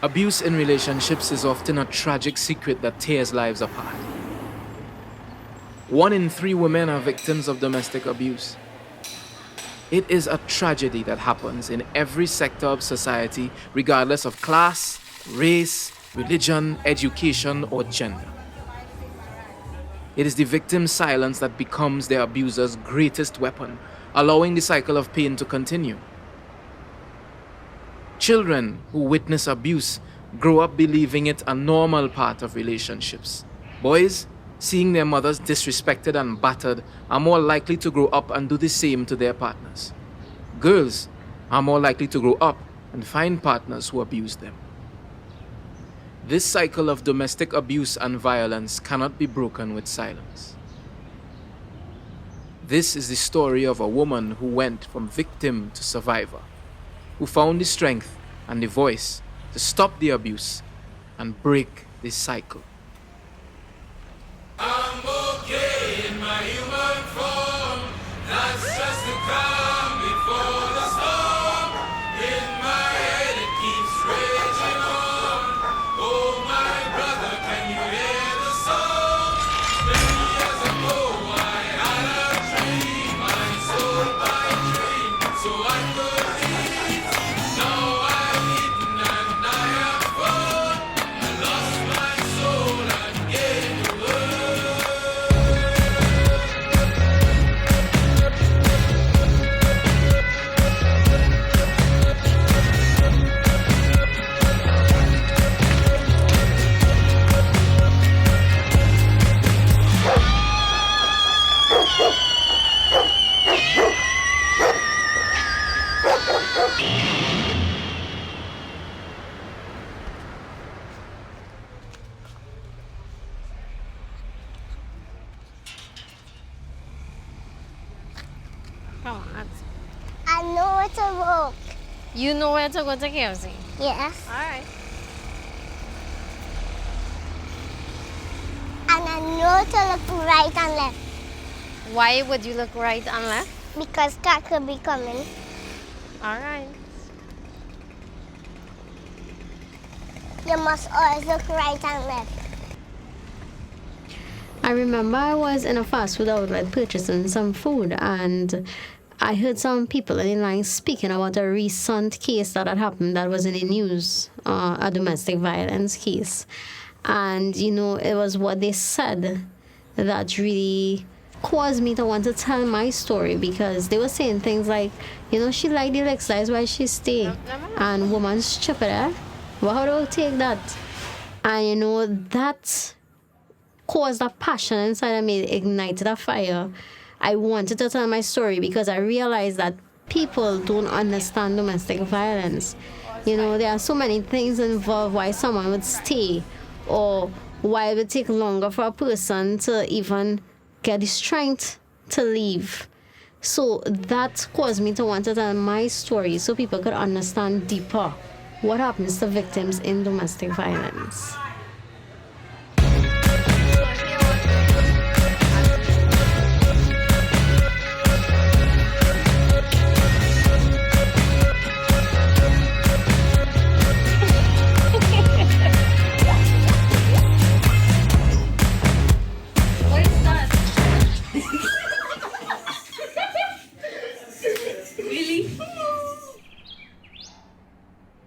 Abuse in relationships is often a tragic secret that tears lives apart. 1 in 3 women are victims of domestic abuse. It is a tragedy that happens in every sector of society, regardless of class, race, religion, education, or gender. It is the victim's silence that becomes the abuser's greatest weapon, allowing the cycle of pain to continue. Children who witness abuse grow up believing it a normal part of relationships. Boys, seeing their mothers disrespected and battered, are more likely to grow up and do the same to their partners. Girls are more likely to grow up and find partners who abuse them. This cycle of domestic abuse and violence cannot be broken with silence. This is the story of a woman who went from victim to survivor, who found the strength and the voice to stop the abuse and break this cycle. I'm okay in my human form. That's just the calm before the storm. In my head it keeps raging on. Oh my brother, can you hear the song? Many years ago I had a dream. I sold my dream so I could eat. Now I'm eating and I have fun. I lost my soul and gained the world. Come on. I know it's a rope. You know where to go to KFC? Yes. Alright. And I know to look right and left Why would you look right and left? because cat could be coming. Alright. You must always look right and left. I remember I was in a fast food outlet purchasing some food, and I heard some people in the line speaking about a recent case that had happened that was in the news, a domestic violence case. And, you know, it was what they said that really caused me to want to tell my story, because they were saying things like, you know, she like the licks, that's why she stay. And woman stupid, eh? Well, how do I take that? And, you know, that caused a passion inside of me, ignited a fire. I wanted to tell my story because I realized that people don't understand domestic violence. You know, there are so many things involved why someone would stay, or why it would take longer for a person to even get the strength to leave. So that caused me to want to tell my story so people could understand deeper what happens to victims in domestic violence. What is that?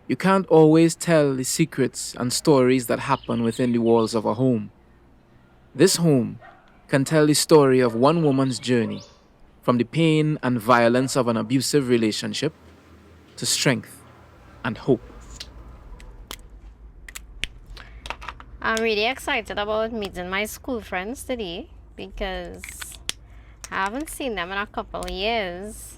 You can't always tell the secrets and stories that happen within the walls of a home. This home can tell the story of one woman's journey, from the pain and violence of an abusive relationship to strength and hope. I'm really excited about meeting my school friends today because I haven't seen them in a couple of years.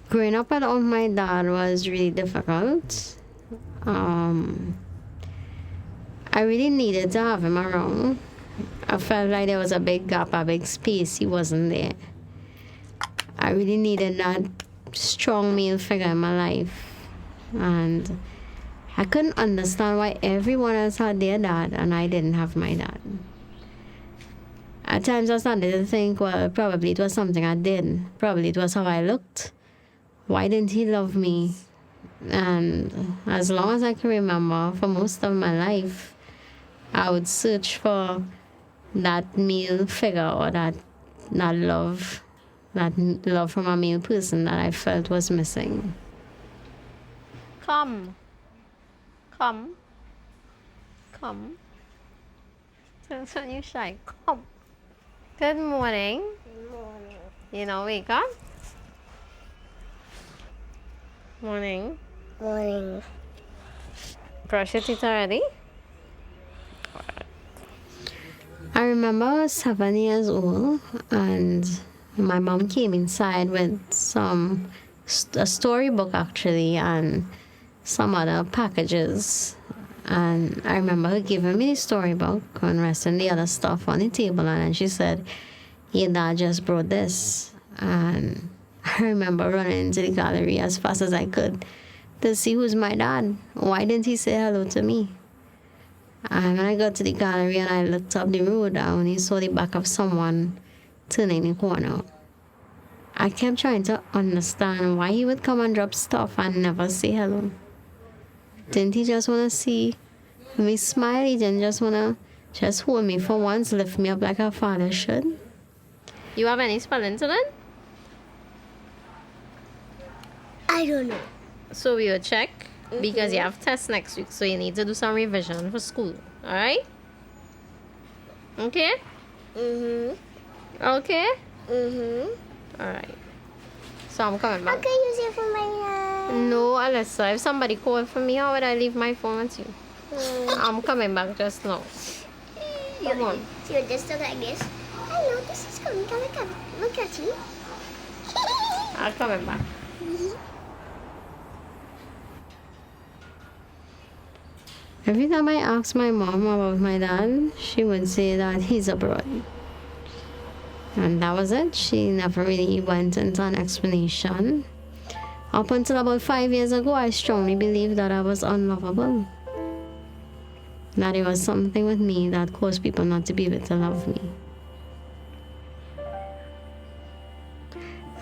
Growing up without my dad was really difficult. I really needed to have him around. I felt like there was a big gap, a big space. He wasn't there. I really needed that strong male figure in my life. And I couldn't understand why everyone else had their dad and I didn't have my dad. At times I started to think, well, probably it was something I did. Probably it was how I looked. Why didn't he love me? And as long as I can remember, for most of my life, I would search for that male figure or that love from a male person that I felt was missing. Come. That's when you shy. Come. Good morning. Good morning. You know, wake up. Morning. Morning. Brush your teeth already? I remember I was 7 years old and my mom came inside with a storybook actually and some other packages. And I remember her giving me the storybook and resting the other stuff on the table, and then she said, your dad just brought this. And I remember running into the gallery as fast as I could to see who's my dad. Why didn't he say hello to me? And when I got to the gallery and I looked up the road, I only saw the back of someone turning the corner. I kept trying to understand why he would come and drop stuff and never say hello. Didn't he just want to see me smile? He didn't just want to just hold me for once, lift me up like a father should? You have any spelling to learn? I don't know. So we will check because you have tests next week, so you need to do some revision for school. Alright? Okay? Okay? Alright. So I'm coming back. I can use it for my No, Alyssa, if somebody called for me, how would I leave my phone with you? I'm coming back just now. Come on. So you just look like this. Hello, this is coming. Come. Look at you. I'm coming back. Every time I asked my mom about my dad, she would say that he's abroad. And that was it. She never really went into an explanation. Up until about 5 years ago, I strongly believed that I was unlovable. That it was something with me that caused people not to be able to love me.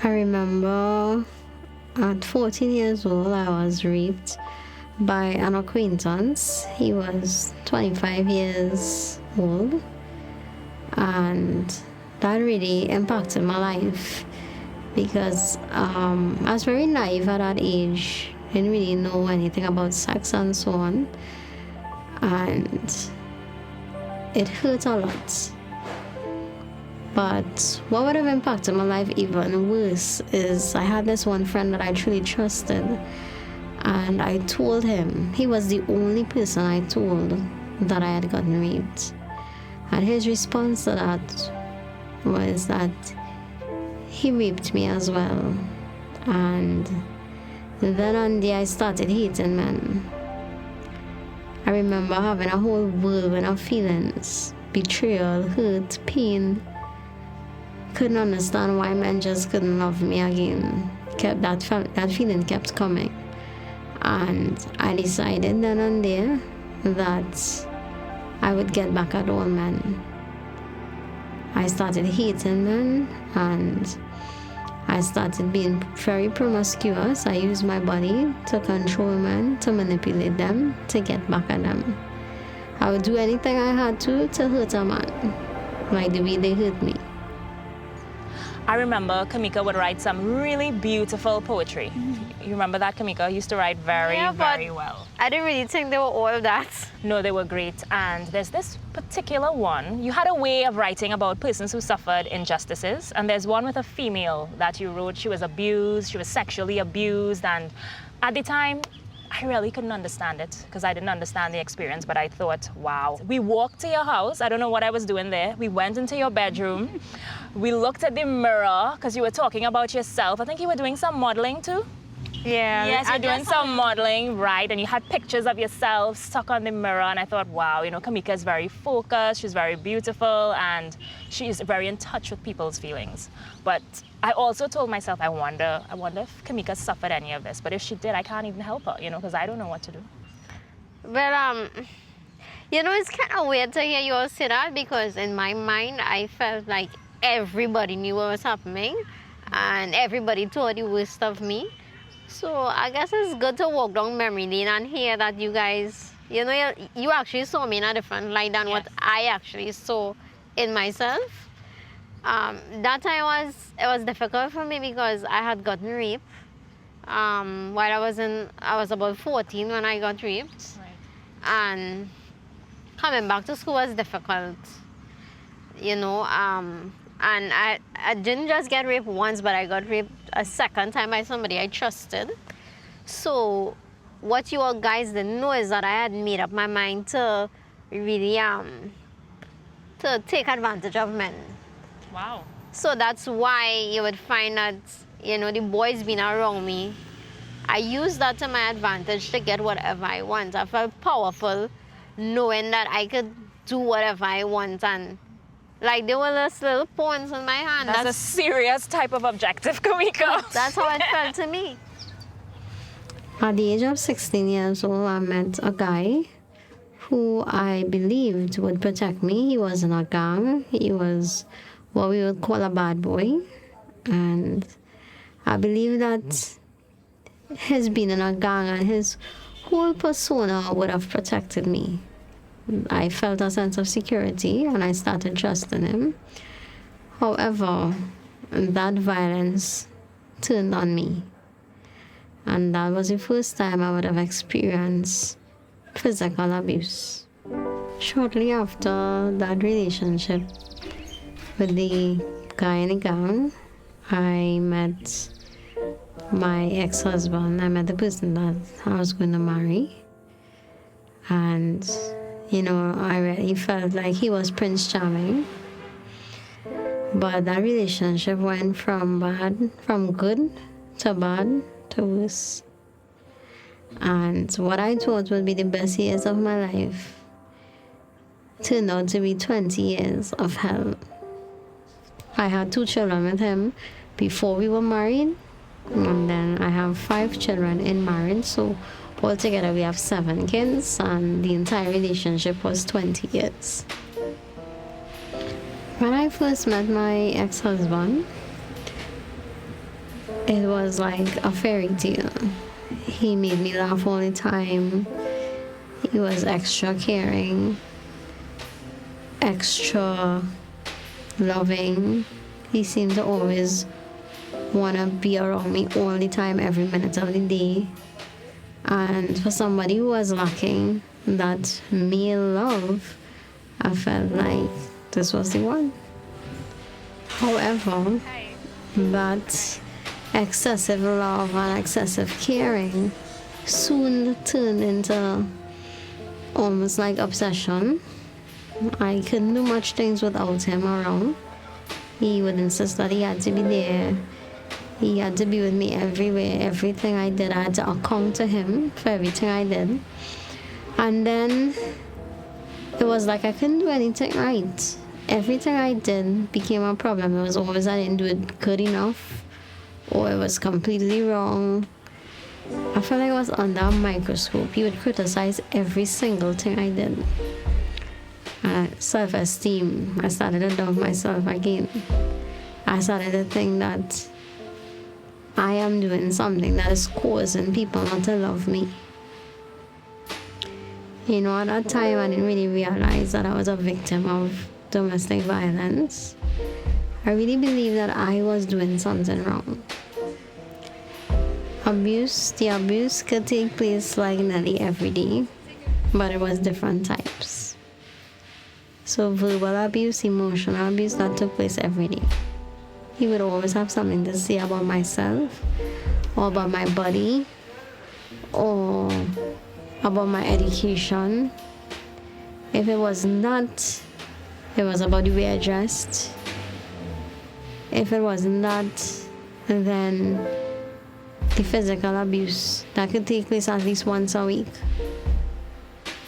I remember at 14 years old, I was raped by an acquaintance. He was 25 years old. And that really impacted my life because I was very naive at that age. Didn't really know anything about sex and so on. And it hurt a lot. But what would have impacted my life even worse is I had this one friend that I truly trusted. And I told him, he was the only person I told that I had gotten raped. And his response to that was that he raped me as well. And then one day I started hating men. I remember having a whole whirlwind of feelings, betrayal, hurt, pain. Couldn't understand why men just couldn't love me again. That feeling kept coming. And I decided then and there that I would get back at all men. I started hating men and I started being very promiscuous. I used my body to control men, to manipulate them, to get back at them. I would do anything I had to hurt a man, like the way they hurt me. I remember Kamika would write some really beautiful poetry. You remember that, Kamika? Used to write very well. I didn't really think they were all that. No, they were great. And there's this particular one. You had a way of writing about persons who suffered injustices. And there's one with a female that you wrote. She was abused. She was sexually abused. And at the time, I really couldn't understand it because I didn't understand the experience. But I thought, wow. We walked to your house. I don't know what I was doing there. We went into your bedroom. We looked at the mirror because you were talking about yourself. I think you were doing some modeling too. Yeah. Yes, you're doing some modeling, right? And you had pictures of yourself stuck on the mirror. And I thought, wow, you know, Kamika is very focused. She's very beautiful. And she's very in touch with people's feelings. But I also told myself, I wonder if Kamika suffered any of this. But if she did, I can't even help her, you know, because I don't know what to do. Well, You know, it's kind of weird to hear you all say that because in my mind, I felt like everybody knew what was happening and everybody thought the worst of me. So I guess it's good to walk down memory lane and hear that you guys, you know, you actually saw me in a different light than what I actually saw in myself. That time it was difficult for me because I had gotten raped. While I was about 14 when I got raped. Right. And coming back to school was difficult, you know. And I didn't just get raped once, but I got raped a second time by somebody I trusted. So what you all guys didn't know is that I had made up my mind to really to take advantage of men. Wow. So that's why you would find that, you know, the boys being around me, I use that to my advantage to get whatever I want. I felt powerful knowing that I could do whatever I want, and like there were those little pawns in my hand. That's a serious type of objective, Kamiko. That's how it felt to me. At the age of 16 years old, I met a guy who I believed would protect me. He was in a gang. He was what we would call a bad boy. And I believe that his being in a gang and his whole persona would have protected me. I felt a sense of security and I started trusting him. However, that violence turned on me. And that was the first time I would have experienced physical abuse. Shortly after that relationship with the guy in the gang, I met my ex-husband. I met the person that I was going to marry. And, you know, I really felt like he was Prince Charming. But that relationship went from good to bad to worse. And what I thought would be the best years of my life turned out to be 20 years of hell. I had 2 children with him before we were married, and then I have 5 children in marriage, so altogether we have 7 kids, and the entire relationship was 20 years. When I first met my ex-husband, it was like a fairy tale. He made me laugh all the time. He was extra caring, extra loving. He seemed to always want to be around me all the time, every minute of the day. And for somebody who was lacking that male love, I felt like this was the one. However, that excessive love and excessive caring soon turned into almost like obsession. I couldn't do much things without him around. He would insist that he had to be there. He had to be with me everywhere. Everything I did, I had to account to him for everything I did. And then it was like I couldn't do anything right. Everything I did became a problem. It was always I didn't do it good enough, or it was completely wrong. I felt like I was under a microscope. He would criticize every single thing I did. Self-esteem, I started to doubt myself again. I started to think that I am doing something that is causing people not to love me. You know, at that time I didn't really realize that I was a victim of domestic violence. I really believe that I was doing something wrong. The abuse could take place like nearly every day, but it was different types. So verbal abuse, emotional abuse, that took place every day. He would always have something to say about myself, or about my body, or about my education. If it was not, it was about the way I dressed. If it wasn't that, then the physical abuse that could take place at least once a week.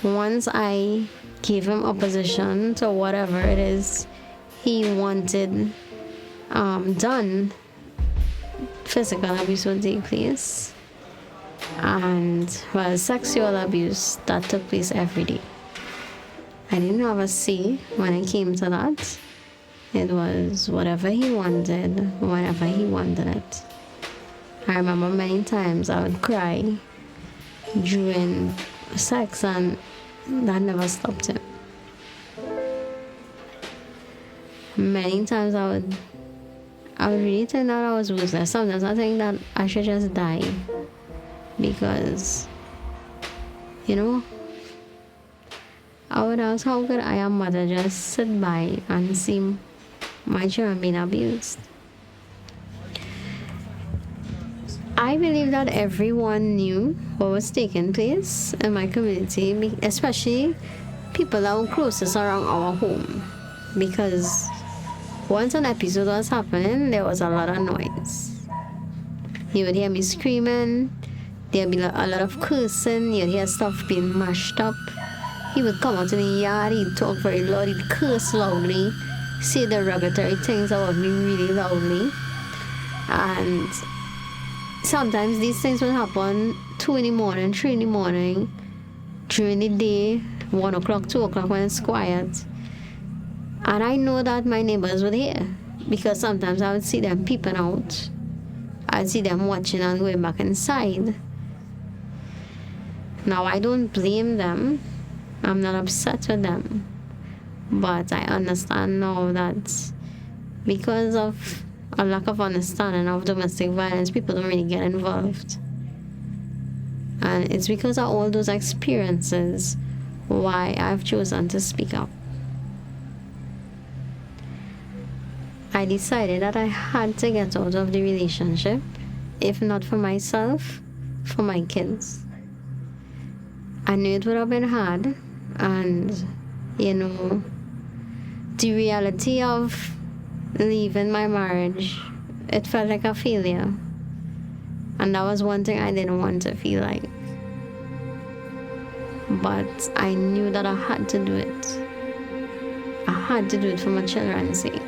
Once I gave him opposition to whatever it is he wanted done, physical abuse would take place. And sexual abuse, that took place every day. I didn't have a say when it came to that. It was whatever he wanted, whenever he wanted it. I remember many times I would cry during sex, and that never stopped him. Many times I would really think that I was useless. Sometimes I think that I should just die because, I would ask, how could I, a mother, just sit by and see my children being abused? I believe that everyone knew what was taking place in my community, especially people that were closest around our home, because once an episode was happening, there was a lot of noise. You would hear me screaming, there'd be a lot of cursing, you'd hear stuff being mashed up. He would come out in the yard, he'd talk very loud, he'd curse loudly, say derogatory things about me really loudly. And sometimes these things would happen 2 in the morning, 3 in the morning, during the day, 1 o'clock, 2 o'clock when it's quiet. And I know that my neighbors would hear, because sometimes I would see them peeping out. I'd see them watching and going back inside. Now, I don't blame them. I'm not upset with them. But I understand now that because of a lack of understanding of domestic violence, people don't really get involved. And it's because of all those experiences why I've chosen to speak up. I decided that I had to get out of the relationship, if not for myself, for my kids. I knew it would have been hard, and the reality of leaving my marriage, it felt like a failure. And that was one thing I didn't want to feel like. But I knew that I had to do it. I had to do it for my children's sake.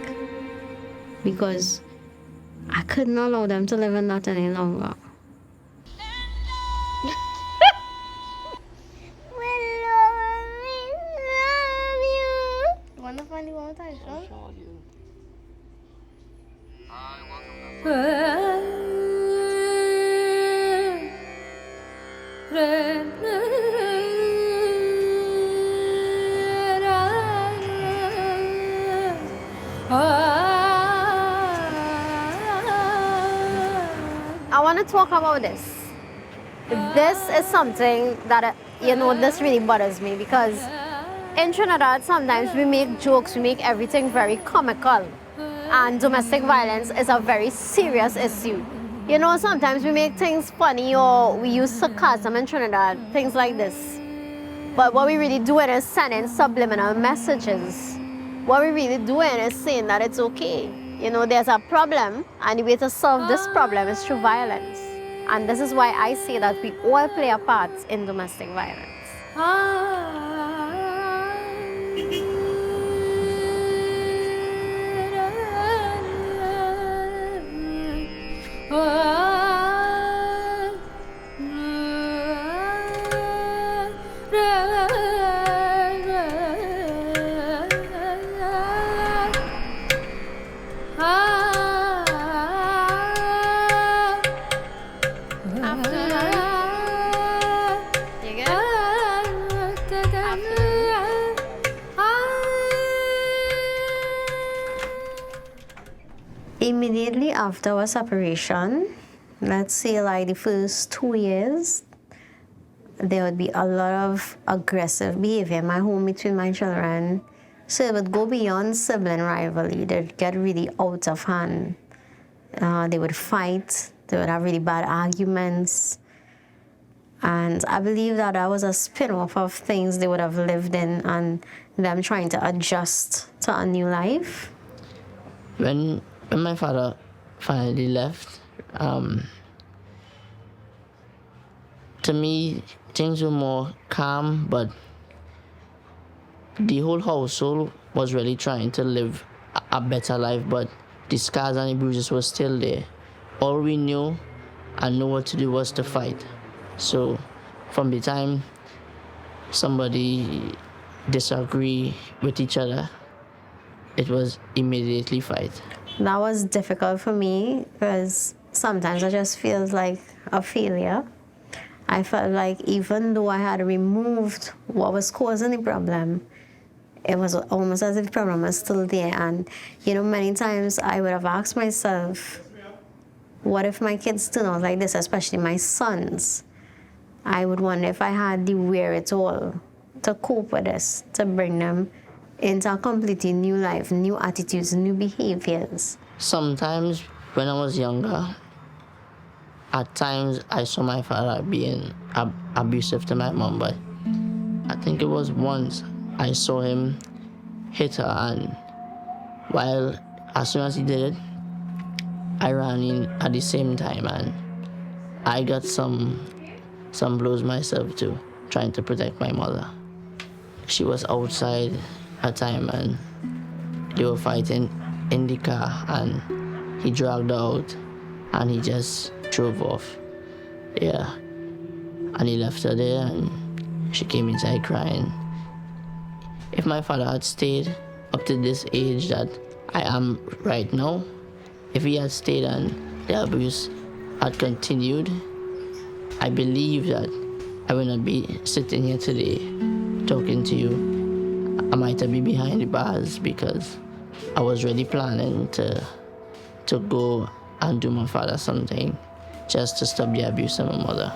Because I couldn't allow them to live in that any longer. I want to talk about this. This is something that, this really bothers me, because in Trinidad, sometimes we make jokes, we make everything very comical. And domestic violence is a very serious issue. Sometimes we make things funny, or we use sarcasm in Trinidad, things like this. But what we really doing is sending subliminal messages. What we really doing is saying that it's okay. There's a problem, and the way to solve this problem is through violence. And this is why I say that we all play a part in domestic violence. Immediately after our separation, let's say like the first 2 years, there would be a lot of aggressive behavior in my home between my children. So it would go beyond sibling rivalry. They'd get really out of hand. They would fight. They would have really bad arguments. And I believe that was a spin-off of things they would have lived in and them trying to adjust to a new life. When my father finally left, to me, things were more calm, but the whole household was really trying to live a better life, but the scars and the bruises were still there. All we knew and knew what to do was to fight. So from the time somebody disagree with each other, it was immediately fight. That was difficult for me because sometimes I just feel like a failure. I felt like even though I had removed what was causing the problem, it was almost as if the problem was still there. And, many times I would have asked myself, what if my kids turn out like this, especially my sons? I would wonder if I had the wherewithal to cope with this, to bring them into a completely new life, new attitudes, new behaviors. Sometimes when I was younger, at times I saw my father being abusive to my mom, but I think it was once I saw him hit her, and as soon as he did it, I ran in at the same time, and I got some blows myself too, trying to protect my mother. She was outside at time, and they were fighting in the car, and he dragged her out, and he just drove off. Yeah, and he left her there, and she came inside crying. If my father had stayed up to this age that I am right now, if he had stayed and the abuse had continued, I believe that I would not be sitting here today talking to you. I might have been behind the bars because I was really planning to go and do my father something just to stop the abuse of my mother.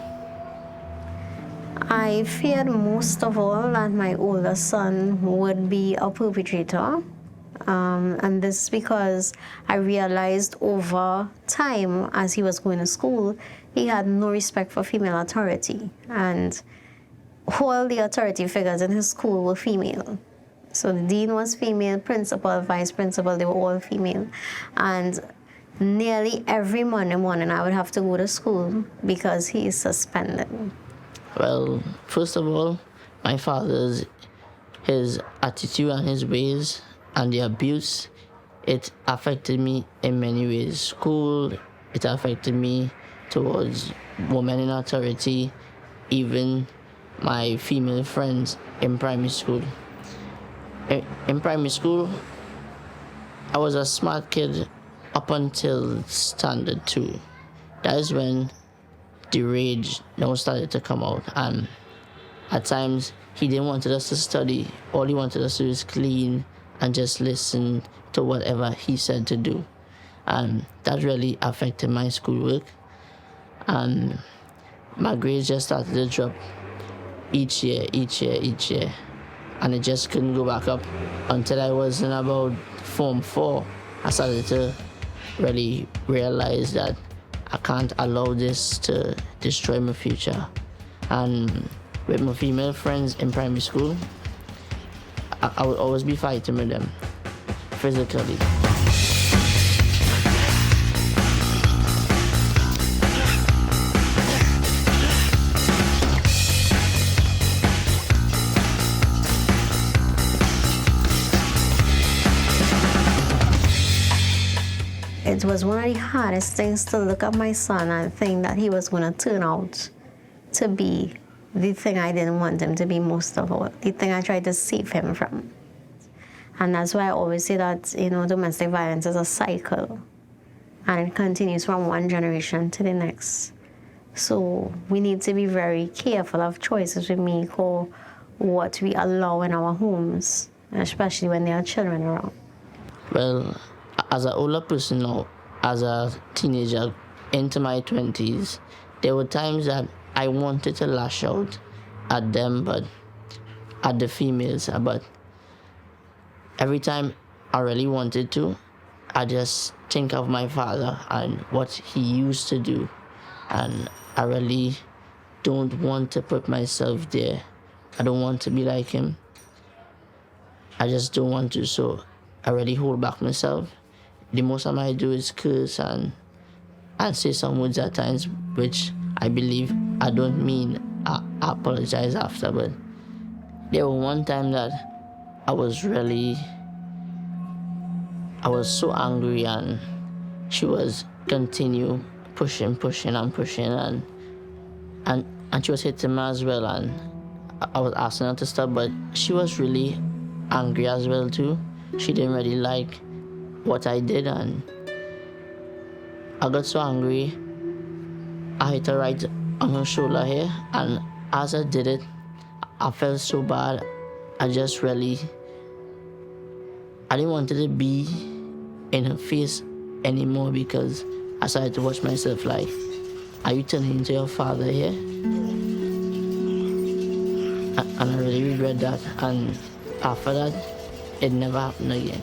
I feared most of all that my older son would be a perpetrator. And this is because I realized over time, as he was going to school, he had no respect for female authority. And all the authority figures in his school were female. So the dean was female, principal, vice principal, they were all female. And nearly every Monday morning I would have to go to school because he is suspended. Well, first of all, my father's his attitude and his ways and the abuse, it affected me in many ways. School, it affected me towards women in authority, even my female friends in primary school. In primary school, I was a smart kid up until standard 2. That is when the rage now started to come out, and at times he didn't want us to study. All he wanted us to do is clean and just listen to whatever he said to do, and that really affected my schoolwork, and my grades just started to drop each year, and it just couldn't go back up until I was in about Form 4. I started to really realize that I can't allow this to destroy my future. And with my female friends in primary school, I would always be fighting with them physically. It was one of the hardest things to look at my son and think that he was going to turn out to be the thing I didn't want him to be most of all, the thing I tried to save him from. And that's why I always say that, domestic violence is a cycle, and it continues from one generation to the next. So we need to be very careful of choices we make or what we allow in our homes, especially when there are children around. Well, as an older person now, as a teenager into my 20s, there were times that I wanted to lash out at them, but at the females. But every time I really wanted to, I just think of my father and what he used to do. And I really don't want to put myself there. I don't want to be like him. I just don't want to, so I really hold back myself. The most I might do is curse and say some words at times, which I believe I don't mean. I apologize after, but there was one time that I was so angry, and she was continue pushing and she was hitting me as well, and I was asking her to stop, but she was really angry as well too. She didn't really like what I did, and I got so angry. I hit her right on her shoulder here, and as I did it, I felt so bad. I just really, I didn't want it to be in her face anymore, because I started to watch myself like, are you turning into your father here? And I really regret that. And after that, it never happened again.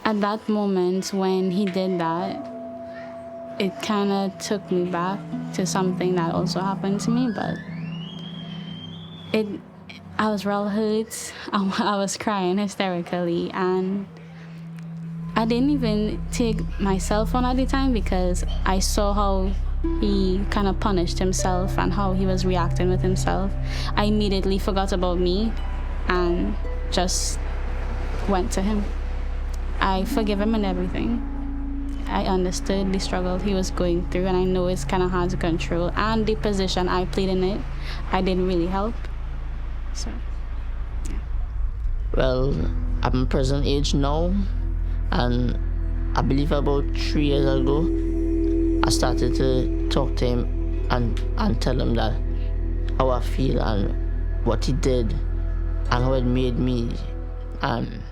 At that moment when he did that, it kind of took me back to something that also happened to me, but I was real hurt. I was crying hysterically, and I didn't even take my cell phone at the time because I saw how he kind of punished himself and how he was reacting with himself. I immediately forgot about me and just went to him. I forgive him and everything. I understood the struggle he was going through, and I know it's kind of hard to control. And the position I played in it, I didn't really help. So, yeah. Well, I'm present age now, and I believe about 3 years ago, I started to talk to him and tell him that how I feel and what he did and how it made me. And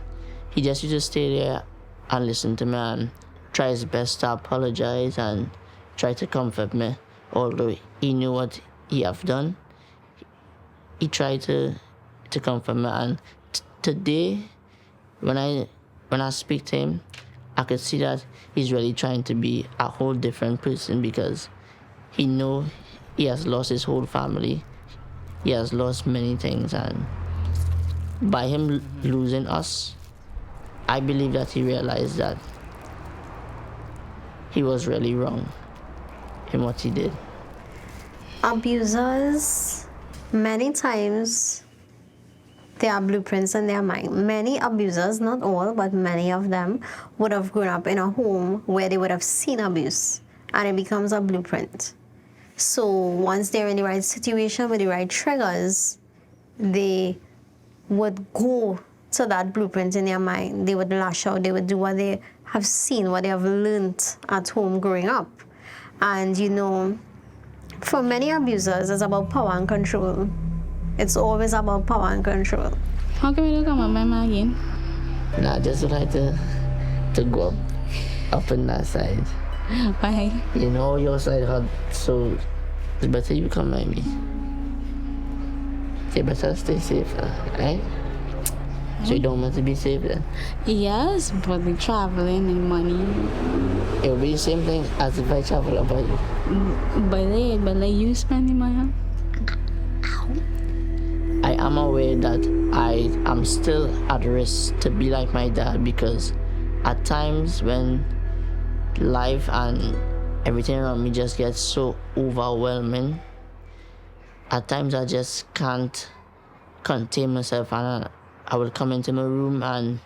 he just used to stay there and listen to me and try his best to apologize and try to comfort me. Although he knew what he have done, he tried to comfort me. And today, when I speak to him, I could see that he's really trying to be a whole different person, because he know he has lost his whole family. He has lost many things, and by him losing us, I believe that he realized that he was really wrong in what he did. Abusers, many times, there are blueprints in their mind. Many abusers, not all, but many of them, would have grown up in a home where they would have seen abuse, and it becomes a blueprint. So once they're in the right situation with the right triggers, they would go to that blueprint in their mind. They would lash out. They would do what they have seen, what they have learned at home growing up. And you know, for many abusers, it's about power and control. It's always about power and control. How come you don't come on my mind again? Nah, I just would like to go up in that side. Why? You know, your side hot, so it's better you come by me. You better stay safe, right? So you don't want to be safe then? Yes, but the traveling and money. It will be the same thing as if I travel about you. But you spend the money. I am aware that I am still at risk to be like my dad, because at times when life and everything around me just gets so overwhelming, at times I just can't contain myself, and I will come into my room and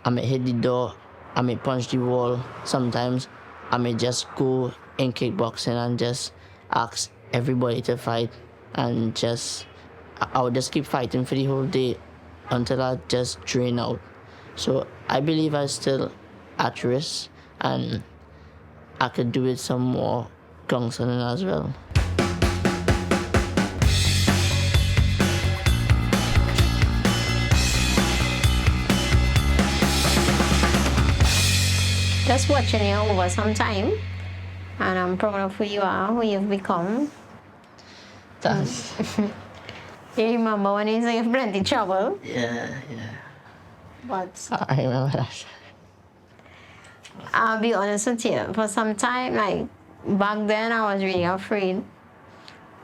I may hit the door, I may punch the wall. Sometimes I may just go in kickboxing and just ask everybody to fight, and I would just keep fighting for the whole day until I just drain out. So I believe I'm still at risk, and I could do with some more counseling as well. Just watching you over some time, and I'm proud of who you are, who you've become. Thanks. You remember when you say plenty trouble? Yeah. But I remember that. I'll be honest with you, for some time, like back then, I was really afraid.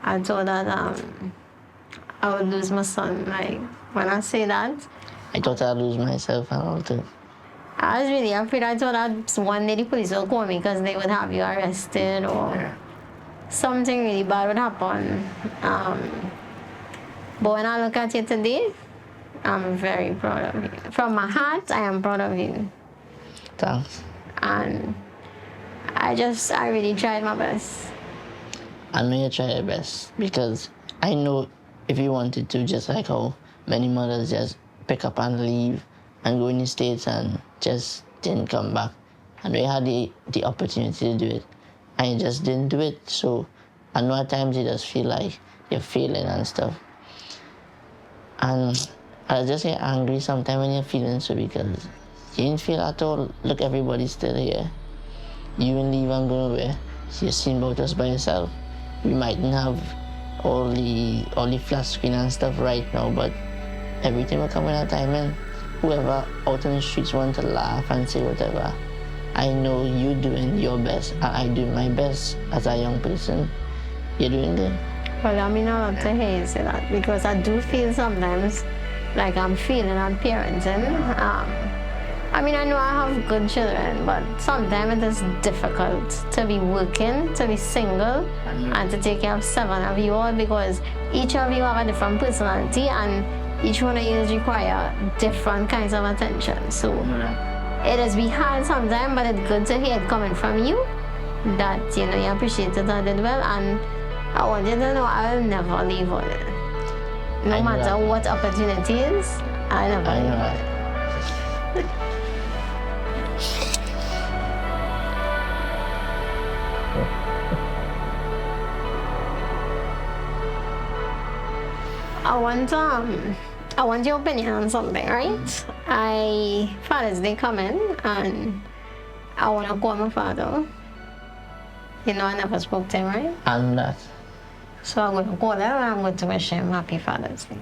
I thought that I would lose my son. Like when I say that, I thought I'd lose myself and all too. I was really afraid. I thought that one day the police will call me because they would have you arrested or something really bad would happen. But when I look at you today, I'm very proud of you. From my heart, I am proud of you. Thanks. And I really tried my best. I know you try your best, because I know if he wanted to, just like how many mothers just pick up and leave and go in the States and just didn't come back. And we had the opportunity to do it, and you just didn't do it. So I know at times you just feel like you're failing and stuff. And I just get angry sometimes when you're feeling so, because you didn't feel at all. Look, everybody's still here. You didn't leave and go nowhere. So you're seeing about us by yourself. We mightn't have all the flat screen and stuff right now, but everything will come in a time, and whoever out on the streets want to laugh and say whatever, I know you doing your best and I do my best as a young person. You're doing good. Well, I mean, I love to hear you say that, because I do feel sometimes like I'm feeling on parenting. I mean, I know I have good children, but sometimes it is difficult to be working, to be single, and to take care of 7 of you all, because each of you have a different personality, and each one of you require different kinds of attention. So it is be hard sometimes, but it's good to hear it coming from you, that, you know, you appreciate it and did well, and I want you to know I will never leave on it. No matter what opportunities, I never leave on it. I want your opinion on something, right? Father's Day coming, and I want to call my father. You know, I never spoke to him, right? I'm not. So I'm going to call him, and I'm going to wish him Happy Father's Day.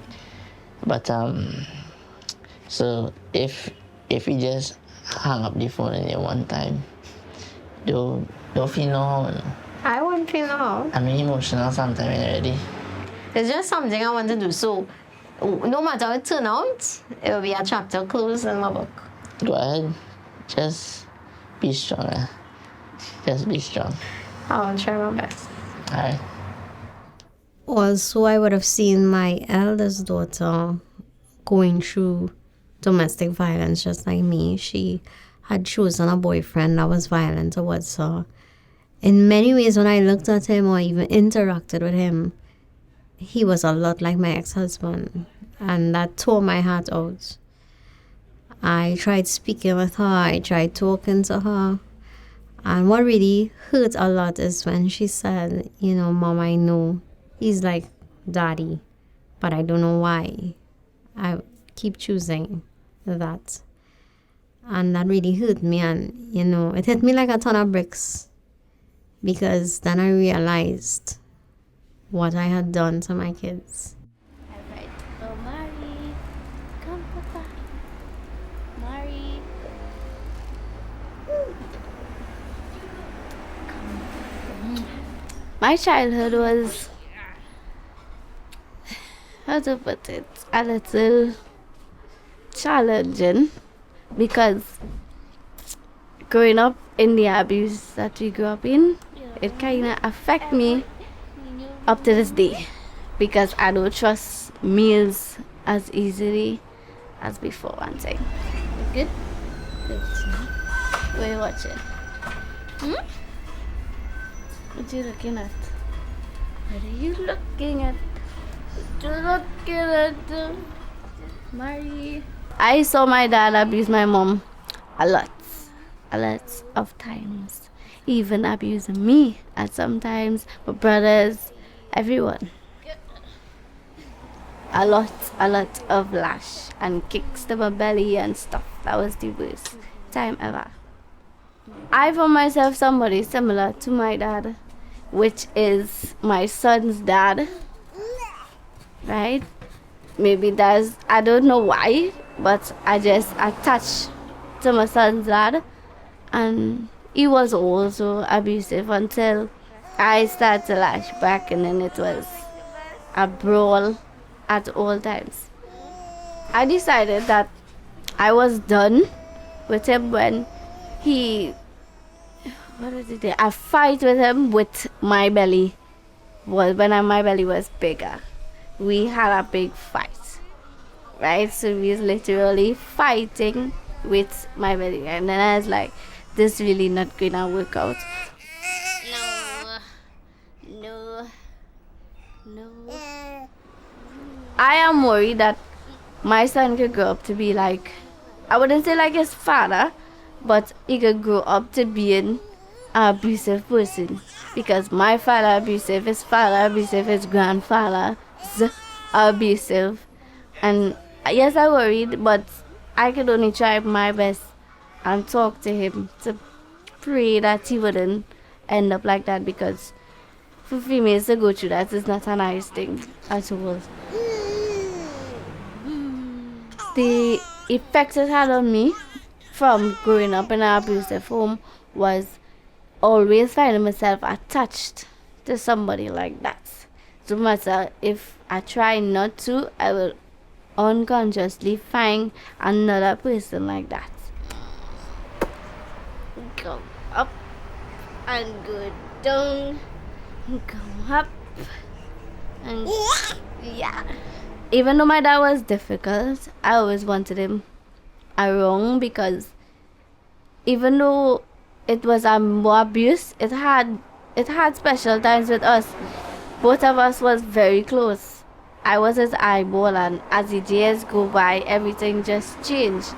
But so if we just hang up the phone in there one time, don't feel no harm. I won't feel no harm. I'm emotional sometimes already. It's just something I want to do. So no matter how it turns out, it will be a chapter closed in my book. Go ahead. Just be strong. Just be strong. I'll try my best. All right. Also, I would have seen my eldest daughter going through domestic violence just like me. She had chosen a boyfriend that was violent towards her. In many ways, when I looked at him or even interacted with him, he was a lot like my ex-husband, and that tore my heart out. I tried speaking with her, I tried talking to her, and what really hurt a lot is when she said, you know, Mom, I know he's like Daddy, but I don't know why. I keep choosing that. And that really hurt me, and, you know, it hit me like a ton of bricks, because then I realized what I had done to my kids. Alright, so Mari, come Papa. Mari. My childhood was, how to put it, a little challenging, because growing up in the abuse that we grew up in, it kind of affect me up to this day, because I don't trust meals as easily as before. One thing. Good? Good. What are you watching? What are you looking at? What are you looking at? What are you looking at? Mari. I saw my dad abuse my mom a lot of times. He even abused me at sometimes, my brothers, everyone. A lot of lash and kicks to my belly and stuff. That was the worst time ever. I found myself somebody similar to my dad, which is my son's dad, right? Maybe that's, I don't know why, but I just attached to my son's dad, and he was also abusive until I started to lash back, and then it was a brawl at all times. I decided that I was done with him when he, what did he do? I fight with him with my belly. Well, when my belly was bigger, we had a big fight, right? So we was literally fighting with my belly, and then I was like, this really not gonna work out. No. I am worried that my son could grow up to be like, I wouldn't say like his father, but he could grow up to being an abusive person. Because my father abusive, his father abusive, his grandfather's abusive. And yes, I worried, but I could only try my best and talk to him to pray that he wouldn't end up like that, because for females to go through that is not a nice thing at all. The effect it had on me from growing up in an abusive home was always finding myself attached to somebody like that. No matter if I try not to, I will unconsciously find another person like that. Go up and go down, go up and yeah. Even though my dad was difficult, I always wanted him around, because even though it was more abuse, it had special times with us. Both of us was very close. I was his eyeball, and as the years go by, everything just changed.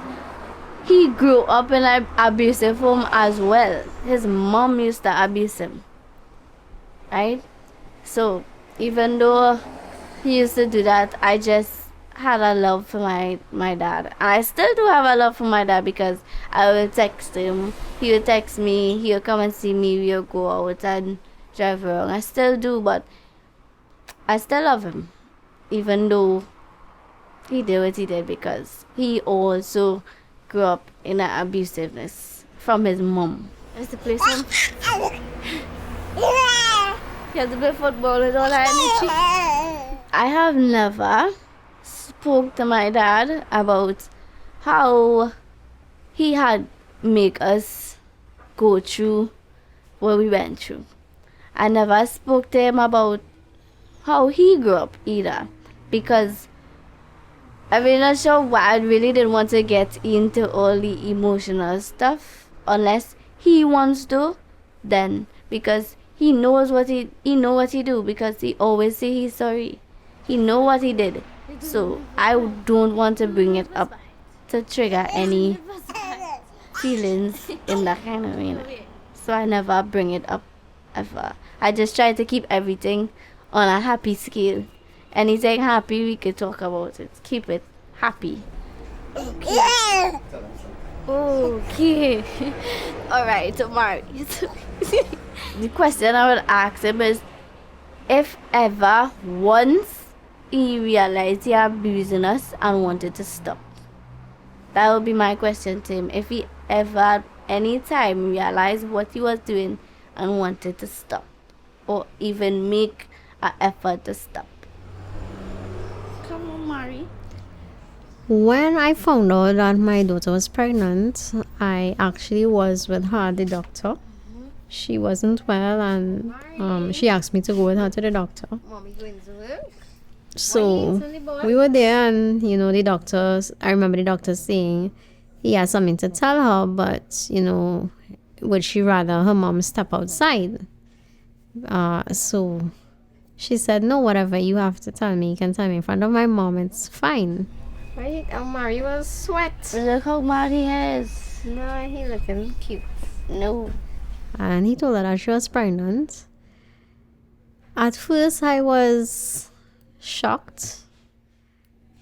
He grew up in an abusive home as well. His mom used to abuse him, right? So even though he used to do that, I just had a love for my dad. And I still do have a love for my dad, because I will text him, he will text me, he will come and see me, we will go out and drive around. I still do, but I still love him, even though he did what he did, because he also grew up in an abusiveness from his mom. I used to play some... He has to play football with all that energy. I have never spoke to my dad about how he had make us go through what we went through. I never spoke to him about how he grew up either, because I'm really not sure why. I really didn't want to get into all the emotional stuff unless he wants to, then, because he knows what he do, because he always say he's sorry. He know what he did. So I don't want to bring it up to trigger any feelings in that kind of way. So I never bring it up ever. I just try to keep everything on a happy scale. Anything happy, we could talk about it. Keep it happy. Okay. Okay. Alright, so Marius. The question I would ask him is, if ever once he realized he abusing us and wanted to stop. That would be my question to him. If he ever, any time, realized what he was doing and wanted to stop, or even make an effort to stop. Come on, Mari. When I found out that my daughter was pregnant, I actually was with her at the doctor. She wasn't well, and she asked me to go with her to the doctor. Mommy going to work? So we were there, and the doctors, I remember the doctor saying he had something to tell her, but would she rather her mom step outside? So she said, no, whatever you have to tell me, you can tell me in front of my mom, it's fine. Right, and Mari was sweat. Look how Mari is. No, he looking cute. No. And he told her that she was pregnant. At first I was shocked.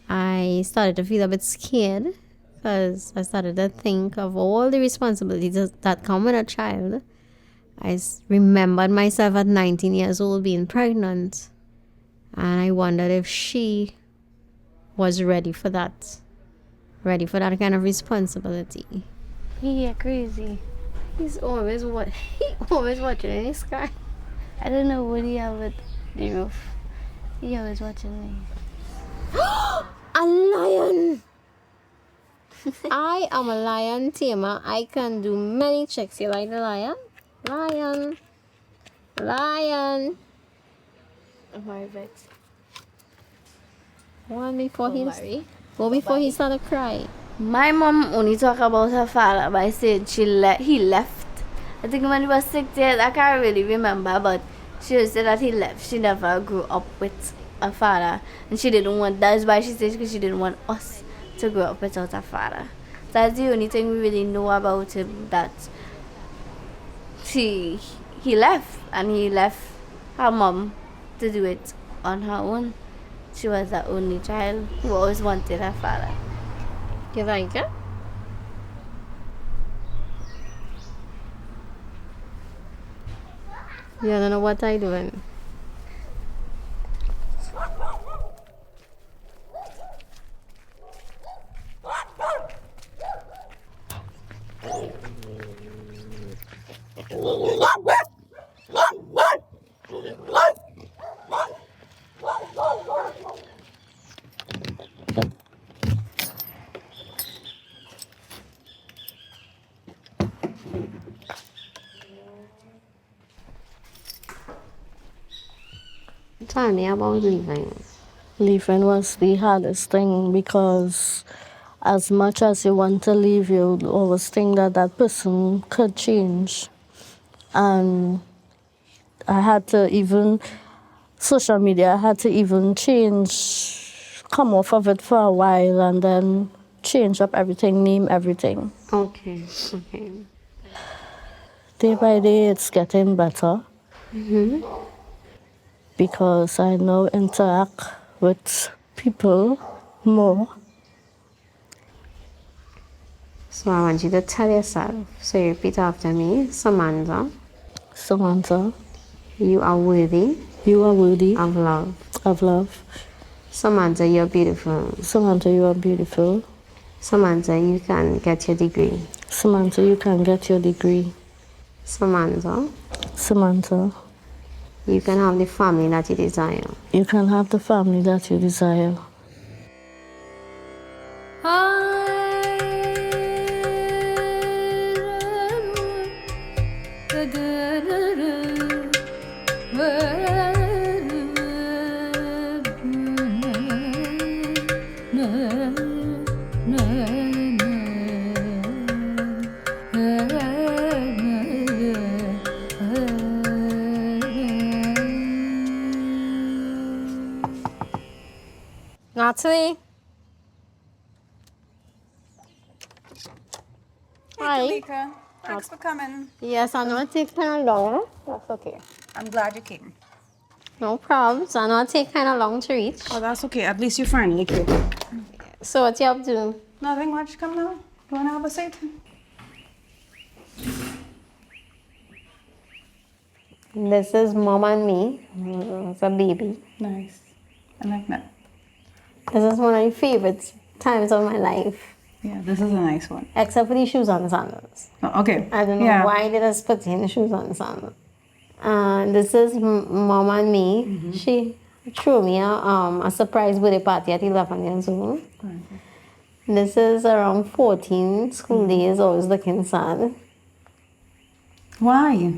I started to feel a bit scared, because I started to think of all the responsibilities that come with a child. I remembered myself at 19 years old being pregnant, and I wondered if she was ready for that kind of responsibility. He crazy. He's always watching in the sky. I don't know what he have with the roof. He always watching me. A lion! I am a lion tamer. I can do many tricks. You like the lion? Lion. Lion. I'm very vexed. One before he started crying. My mom only talk about her father by saying he left. I think when he was 6 years, I can't really remember, but she said that he left. She never grew up with a father, and she didn't want. That's why she said she didn't want us to grow up without a father. That's the only thing we really know about him. That he left, and he left her mom to do it on her own. She was the only child who always wanted her father. You like it? You don't know what I doing. Tell me about leaving. Leaving was the hardest thing because as much as you want to leave, you always think that that person could change. And I had to even, social media, I had to even change, come off of it for a while and then change up everything, name everything. Okay. Day by day, it's getting better. Because I now interact with people more. So I want you to tell yourself. So you repeat after me. Samantha, Samantha, you are worthy you are worthy of love. of love. Samantha, you're beautiful. Samantha, you are beautiful. Samantha, you can get your degree. Samantha, you can get your degree. Samantha, Samantha, you can have the family that you desire. you can have the family that you desire. Natalie? Hi. Lika, thanks for coming. Yes, I know it takes kind of long. That's okay. I'm glad you came. No problems. I know it takes kind of long to reach. Oh, that's okay. At least you finally came. So what you up to? Nothing much. Come now. You want to have a seat? This is Mom and me. It's a baby. Nice. I like that. This is one of the favorite times of my life. Yeah, this is a nice one. Except for the shoes on sandals. Oh, okay. I don't know Yeah. why they just put in the shoes on sandals. This is Mom and me. She threw me a surprise birthday party at 11 years old. This is around 14 school days, always looking sad. Why?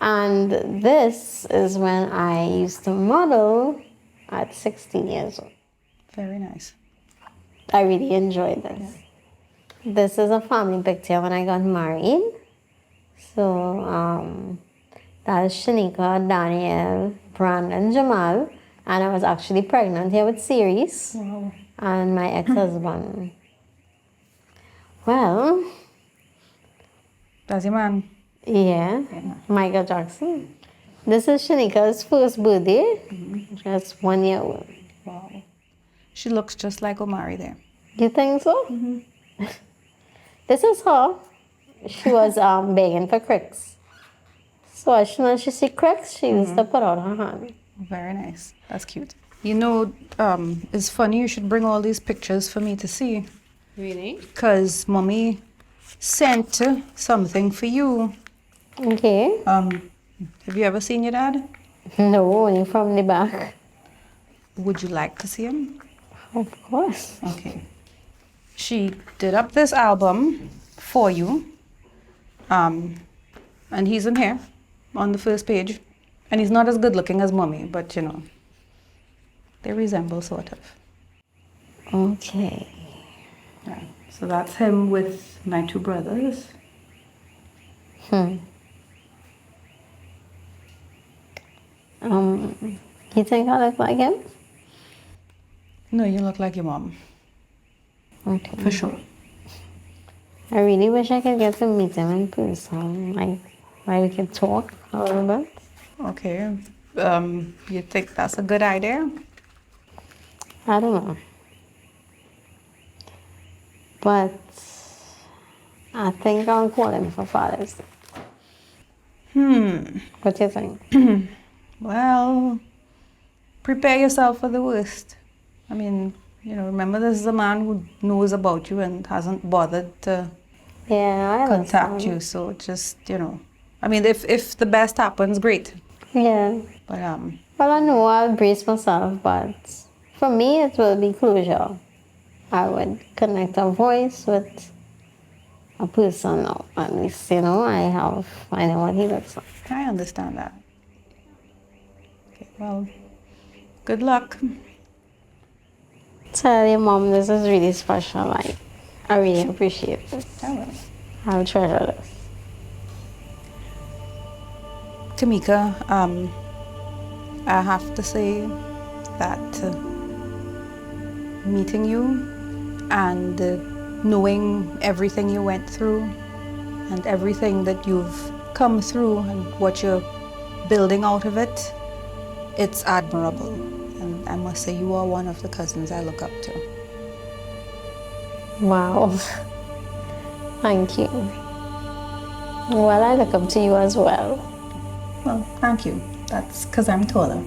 And this is when I used to model at 16 years old. Very nice. I really enjoyed this. This is a family picture when I got married. So that is Shanika, Daniel, Brandon, Jamal. And I was actually pregnant here with Ceres. Wow. And my ex-husband. Well, That's your man. yeah, Michael Jackson. This is Shanika's first birthday. Just 1 year old. Wow. She looks just like Omari there. You think so? This is her. She was begging for cricks. So as soon as she see cricks, she used to put out her hand. Very nice. That's cute. You know, it's funny you should bring all these pictures for me to see. Really? Because Mommy sent something for you. Okay. Have you ever seen your dad? No, only from the back. Would you like to see him? Of course. Okay. She did up this album for you. And he's in here on the first page. And he's not as good looking as Mommy, but you know, they resemble sort of. Okay. Yeah. So that's him with my two brothers. You think I look like him? No, you look like your mom. Okay. For sure. I really wish I could get to meet him in person, like, where we could talk a little bit. Okay. You think that's a good idea? I don't know. But I think I'll call him for Father's Day. What do you think? Well, prepare yourself for the worst. I mean, remember this is a man who knows about you and hasn't bothered to Yeah, I contact understand. you. So just, I mean, if the best happens, great. Yeah. But Well, I know I'll brace myself, but for me, it will be closure. I would connect a voice with a person now. At least, I know what he looks like. I understand that. Okay, well, good luck. Tell your mom this is really special. Like, I really appreciate this. I will. I'll treasure this. Tamika, I have to say that meeting you and knowing everything you went through and everything that you've come through and what you're building out of it, it's admirable. And I must say you are one of the cousins I look up to. Wow. Thank you. Well, I look up to you as well. Well, thank you. That's because I'm taller.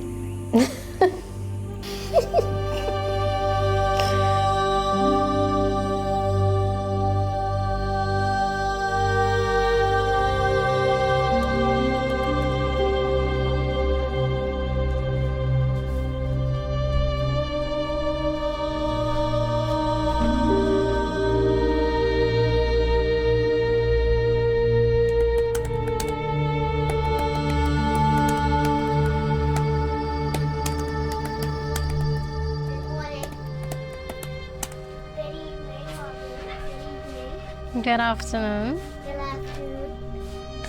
Good afternoon. Good afternoon.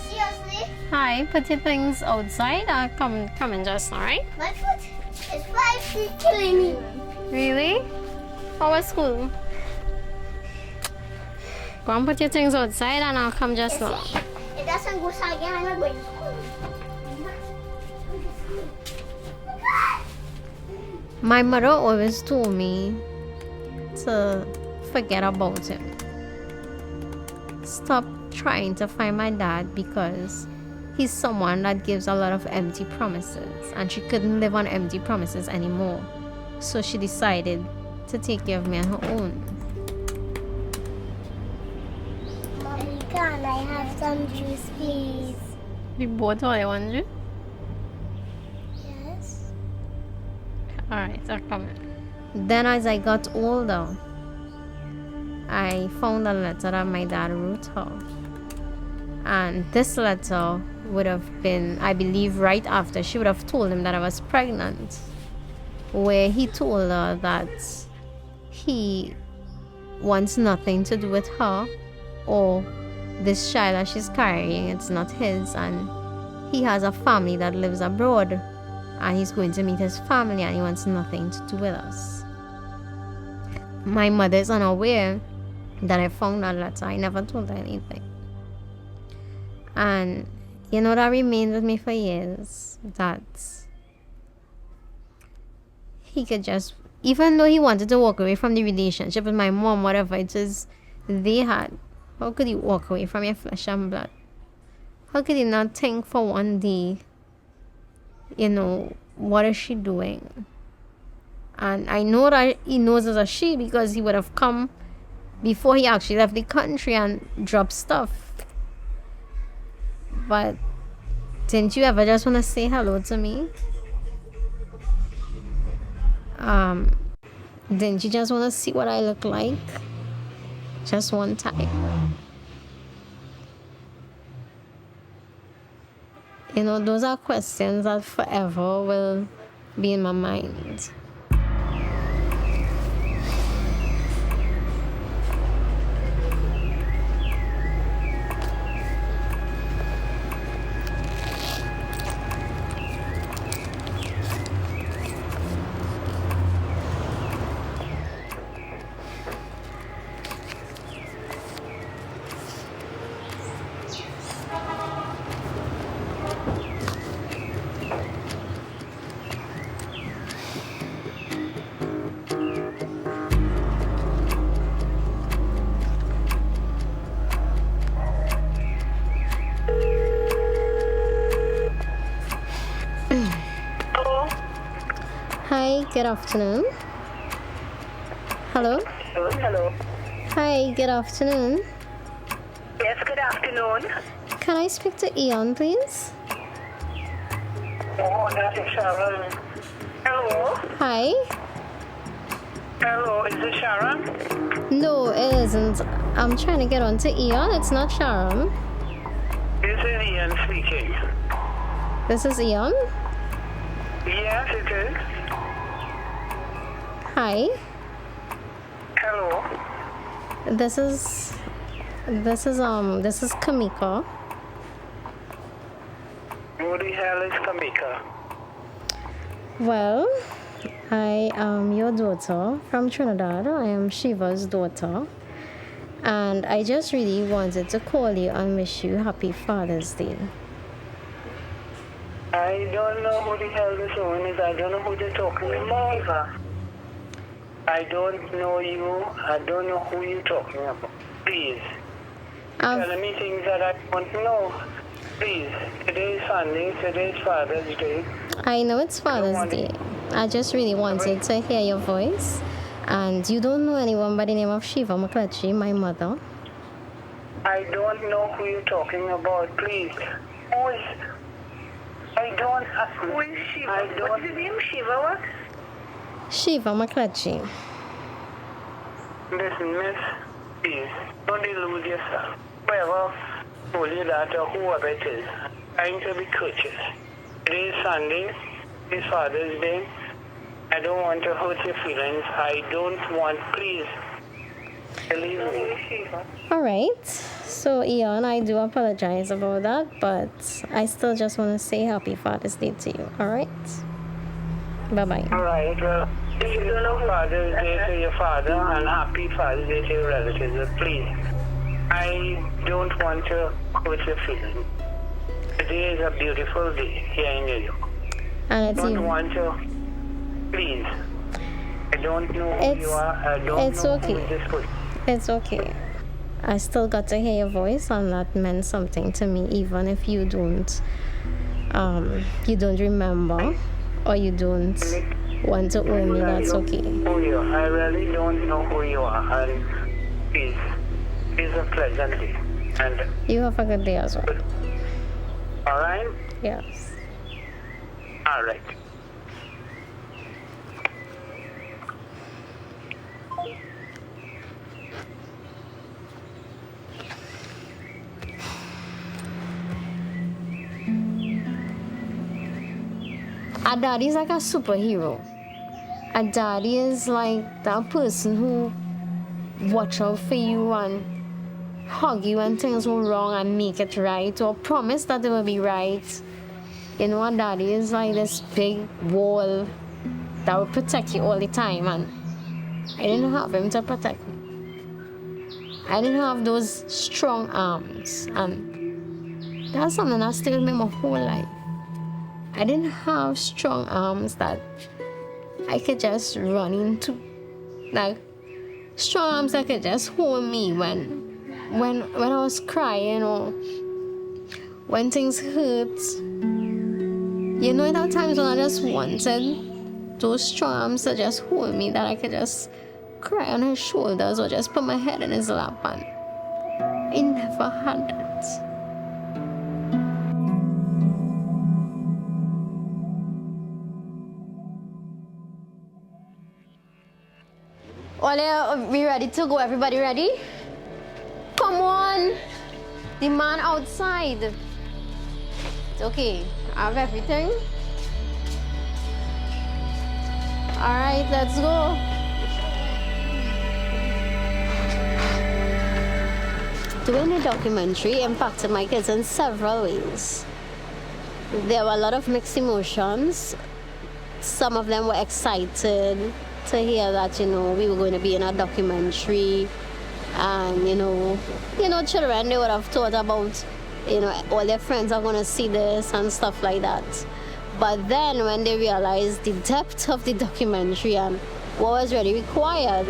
Seriously? Hi, put your things outside. I'll come in just now, right? My foot is 5 feet killing me. Really? How was school? Go and put your things outside and I'll come just now. It doesn't go again. I'm not going to school. My mother always told me to forget about him. Stop trying to find my dad because he's someone that gives a lot of empty promises and she couldn't live on empty promises anymore. So she decided to take care of me on her own. Mommy, can I have some juice, please? You bought all you want to? Yes. Alright, I'll come. Then as I got older, I found a letter that my dad wrote her. And this letter would have been, I believe, right after she would have told him that I was pregnant. Where he told her that he wants nothing to do with her or this child that she's carrying. It's not his. And he has a family that lives abroad. And he's going to meet his family and he wants nothing to do with us. My mother is unaware that I found that letter. I never told her anything. And that remained with me for years. That he could just, even though he wanted to walk away from the relationship with my mom, whatever it is they had, how could you walk away from your flesh and blood? How could he not think for one day, what is she doing? And I know that he knows it's a she because he would have come before he actually left the country and dropped stuff. But didn't you ever just want to say hello to me? Didn't you just want to see what I look like? Just one time. Those are questions that forever will be in my mind. good afternoon. Hello? Hello. Hi, good afternoon. Yes, good afternoon. Can I speak to Eon, please? Oh, that is Sharon. Hello? Hi? Hello, is it Sharon? No, it isn't. I'm trying to get on to Eon. It's not Sharon. This is Ian speaking. This is Eon? Yes, it is. Hi. Hello. This is Kamika. Who the hell is Kamika? Well, I am your daughter from Trinidad. I am Shiva's daughter. And I just really wanted to call you and wish you happy Father's Day. I don't know who the hell this woman is. I don't know who they're talking about. I don't know you. I don't know who you're talking about. Please. Telling me things that I don't know. Please. Today is Sunday. Today is Father's Day. I know it's Father's Day. I just really wanted to hear your voice. And you don't know anyone by the name of Shiva McClatchy, my mother? I don't know who you're talking about. Please. Who is... Who is Shiva? What's his name? Shiva what? Shiva McClatchy. Listen, miss, please, don't delude yourself. Whoever told you that or whoever it is, trying to be courteous. Today is Sunday, it's Father's Day. I don't want to hurt your feelings. I don't want, please, believe me. All right. So, Eon, I do apologize about that, but I still just want to say happy Father's Day to you. All right? Bye-bye. All right. Well, if you don't know Father's Day to your father and happy Father's Day to your relatives, please, I don't want to hurt your feelings. Today is a beautiful day here in New York. And it's I don't want to, please. I don't know who you are. I don't know who this person. It's okay. I still got to hear your voice, and that meant something to me, even if you don't remember or you don't want to own me. That's okay. Who you are. I really don't know who you are, and please, it's a pleasant day. And you have a good day as well. All right. Yes. All right. A daddy is like a superhero. A daddy is like that person who watch out for you and hug you when things go wrong and make it right, or promise that it will be right. You know, a daddy is like this big wall that will protect you all the time, and I didn't have him to protect me. I didn't have those strong arms, and that's something that stayed with me my whole life. I didn't have strong arms that I could just run into. Like, strong arms that could just hold me when I was crying or when things hurt. You know, there are times when I just wanted those strong arms to just hold me, that I could just cry on his shoulders or just put my head in his lap, and I never had that. Ole, are we ready to go? Everybody ready? Come on! The man outside. It's okay. I have everything. Alright, let's go. Doing a documentary impacted my kids in several ways. There were a lot of mixed emotions. Some of them were excited to hear that, we were going to be in a documentary, and children, they would have thought about, all their friends are going to see this and stuff like that. But then when they realized the depth of the documentary and what was really required,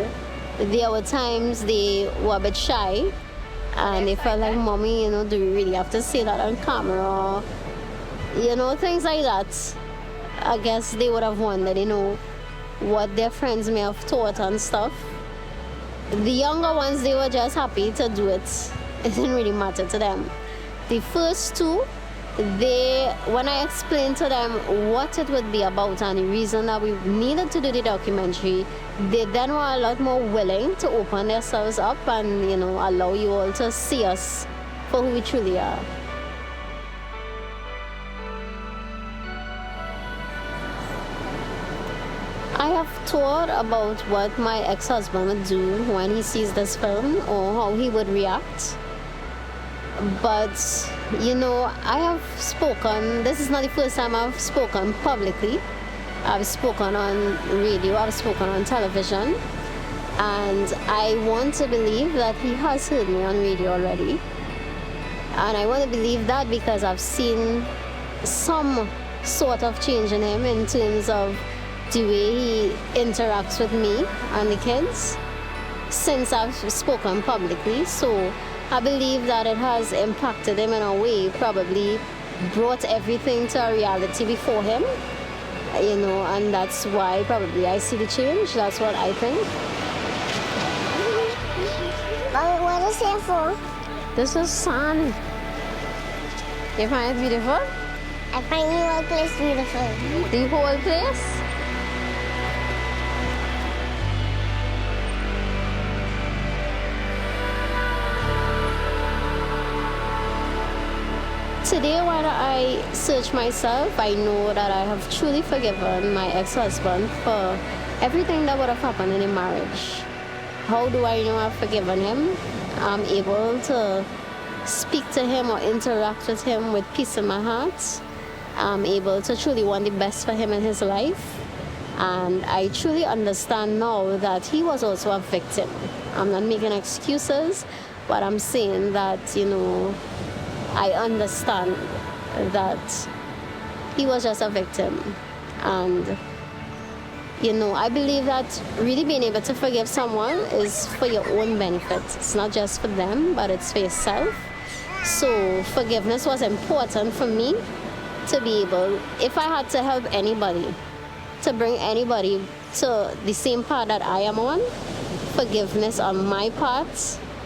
there were times they were a bit shy, and they felt like, Mommy, do we really have to say that on camera? Things like that. I guess they would have wondered, what their friends may have thought and stuff. The younger ones, they were just happy to do it. It didn't really matter to them. The first two, when I explained to them what it would be about and the reason that we needed to do the documentary, they then were a lot more willing to open themselves up and, allow you all to see us for who we truly are. I have thought about what my ex-husband would do when he sees this film or how he would react. But, I have spoken, this is not the first time I've spoken publicly. I've spoken on radio, I've spoken on television, and I want to believe that he has heard me on radio already. And I want to believe that because I've seen some sort of change in him in terms of the way he interacts with me and the kids since I've spoken publicly. So I believe that it has impacted him in a way, probably brought everything to a reality before him, and that's why probably I see the change. That's what I think. What is it for? This is sun. You find it beautiful? I find the whole place beautiful. The whole place? Today, when I search myself, I know that I have truly forgiven my ex-husband for everything that would have happened in a marriage. How do I know I've forgiven him? I'm able to speak to him or interact with him with peace in my heart. I'm able to truly want the best for him in his life. And I truly understand now that he was also a victim. I'm not making excuses, but I'm saying that, I understand that he was just a victim. And, I believe that really being able to forgive someone is for your own benefit. It's not just for them, but it's for yourself. So forgiveness was important for me to be able, if I had to help anybody, to bring anybody to the same path that I am on, forgiveness on my part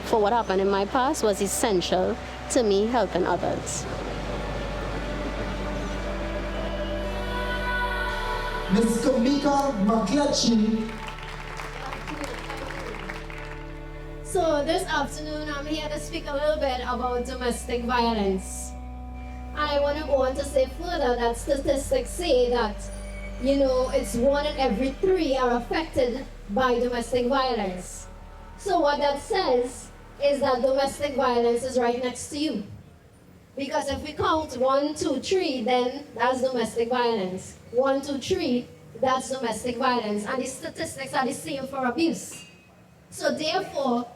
for what happened in my past was essential to me helping others. Ms. Kamika McCletchy. So this afternoon, I'm here to speak a little bit about domestic violence. I want to go on to say further that statistics say that, it's 1 in every 3 are affected by domestic violence. So what that says is that domestic violence is right next to you. Because if we count 1, 2, 3, then that's domestic violence. 1, 2, 3, that's domestic violence. And the statistics are the same for abuse. So therefore,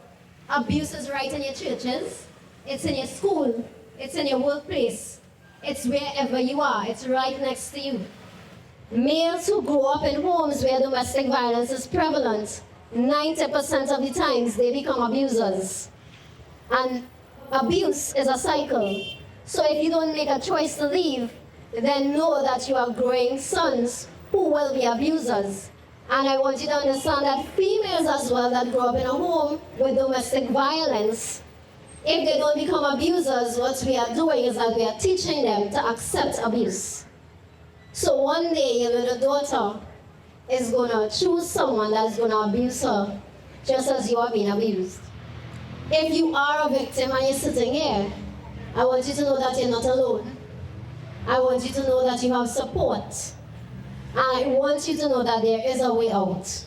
abuse is right in your churches, it's in your school, it's in your workplace, it's wherever you are, it's right next to you. Males who grow up in homes where domestic violence is prevalent, 90% of the times they become abusers. And abuse is a cycle. So if you don't make a choice to leave, then know that you are growing sons who will be abusers. And I want you to understand that females as well that grow up in a home with domestic violence, if they don't become abusers, what we are doing is that we are teaching them to accept abuse. So one day your little daughter is going to choose someone that's going to abuse her, just as you are being abused. If you are a victim and you're sitting here, I want you to know that you're not alone. I want you to know that you have support. And I want you to know that there is a way out.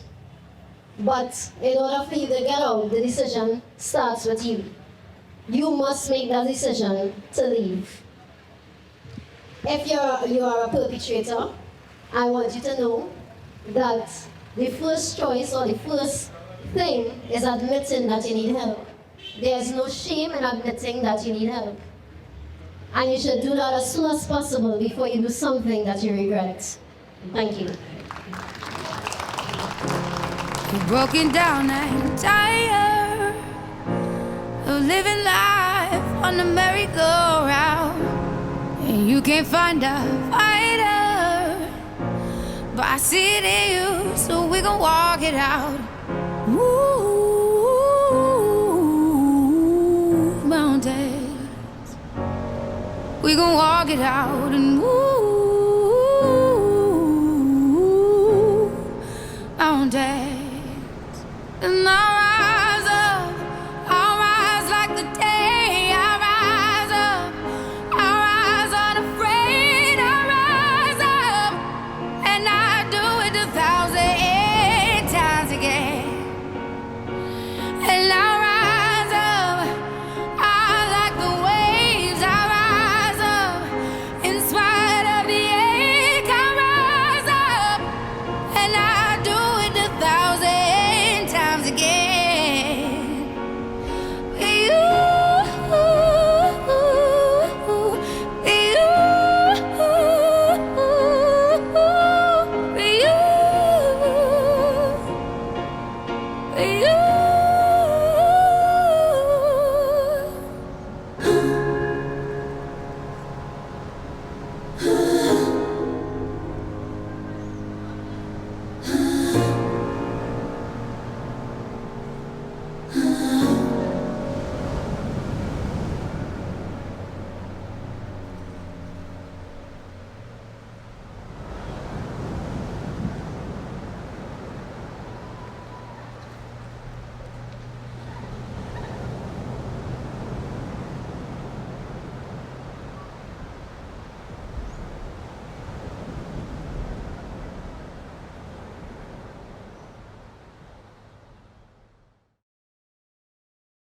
But in order for you to get out, the decision starts with you. You must make that decision to leave. If you are a perpetrator, I want you to know that the first choice or the first thing is admitting that you need help. There's no shame in admitting that you need help. And you should do that as soon as possible before you do something that you regret. Thank you. You're broken down and tired of living life on the merry-go-round, and you can't find a fighter, but I see it in you, so we gon' walk it out. Move mountains, we gon' walk it out and move mountains. And I'll rise up, I'll rise like the day. I'll rise up, I'll rise unafraid. I'll rise up, and I do it 1,000 times again. And I'll rise up, I like the waves. I'll rise up, in spite of the ache. I'll rise up, and I do it 1,000 times again. You.